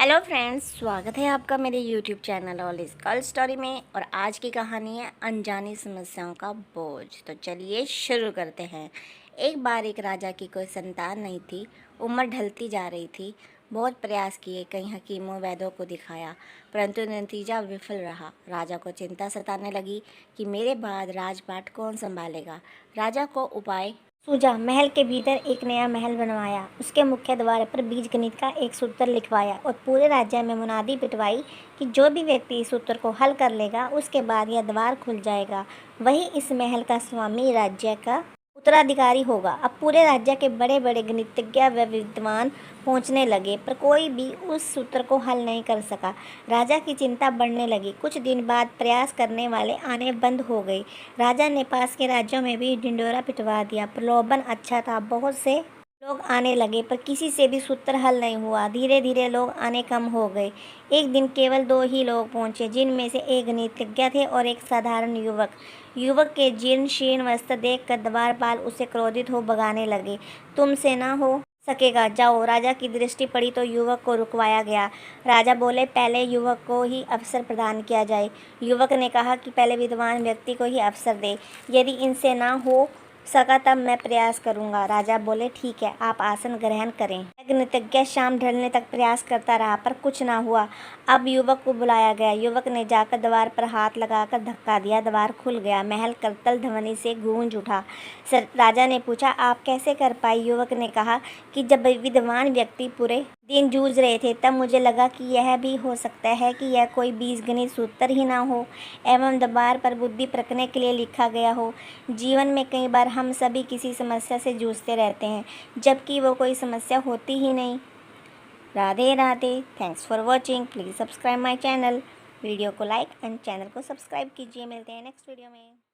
Hello friends, स्वागत है आपका मेरे YouTube channel all is girl story में। और आज की कहानी है अनजानी समस्याओं का बोझ। तो चलिए शुरू करते हैं। एक बार एक राजा की कोई संतान नहीं थी। उम्र ढलती जा रही थी। बहुत प्रयास किए, कई हकीमों वैद्यों को दिखाया, परंतु नतीजा विफल रहा। राजा को चिंता सताने लगी कि मेरे बाद राजपाट कौन संभालेगा। राजा को उपाय सूझा। महल के भीतर एक नया महल बनवाया। उसके मुख्य द्वार पर बीज गणित का एक सूत्र लिखवाया और पूरे राज्य में मुनादी पिटवाई कि जो भी व्यक्ति इस सूत्र को हल कर लेगा उसके बाद यह द्वार खुल जाएगा, वही इस महल का स्वामी, राज्य का उत्तराधिकारी होगा। अब पूरे राज्य के बड़े बड़े गणितज्ञ व विद्वान पहुंचने लगे, पर कोई भी उस सूत्र को हल नहीं कर सका। राजा की चिंता बढ़ने लगी। कुछ दिन बाद प्रयास करने वाले आने बंद हो गए। राजा ने पास के राज्यों में भी ढिंढोरा पिटवा दिया। प्रलोभन अच्छा था, बहुत से लोग आने लगे, पर किसी से भी सूत्र हल नहीं हुआ। धीरे धीरे लोग आने कम हो गए। एक दिन केवल 2 ही लोग पहुंचे, जिनमें से एक गणितज्ञ थे और एक साधारण युवक। युवक के जीर्ण शीर्ण वस्त्र देखकर द्वारपाल उसे क्रोधित हो भगाने लगे। तुमसे ना हो सकेगा, जाओ। राजा की दृष्टि पड़ी तो युवक को रुकवाया गया। राजा बोले, पहले युवक को ही अवसर प्रदान किया जाए। युवक ने कहा कि पहले विद्वान व्यक्ति को ही अवसर दे, यदि इनसे ना हो सका तब मैं प्रयास करूंगा। राजा बोले, ठीक है, आप आसन ग्रहण करें। गणितज्ञ शाम ढलने तक प्रयास करता रहा, पर कुछ ना हुआ। अब युवक को बुलाया गया। युवक ने जाकर द्वार पर हाथ लगाकर धक्का दिया। द्वार खुल गया। महल करतल ध्वनि से गूंज उठा। राजा ने पूछा, आप कैसे कर पाई? युवक ने कहा कि जब विद्वान व्यक्ति पूरे दिन जूझ रहे थे, तब मुझे लगा कि यह भी हो सकता है कि यह कोई बीजगणित सूत्र ही ना हो, एवं द्वार पर बुद्धि परखने के लिए लिखा गया हो। जीवन में कई बार हम सभी किसी समस्या से जूझते रहते हैं, जबकि वो कोई समस्या होती ही नहीं। Radhe Radhe. Thanks for watching. Please subscribe my channel. Video को लाइक एंड चैनल को सब्सक्राइब कीजिए। मिलते हैं नेक्स्ट वीडियो में।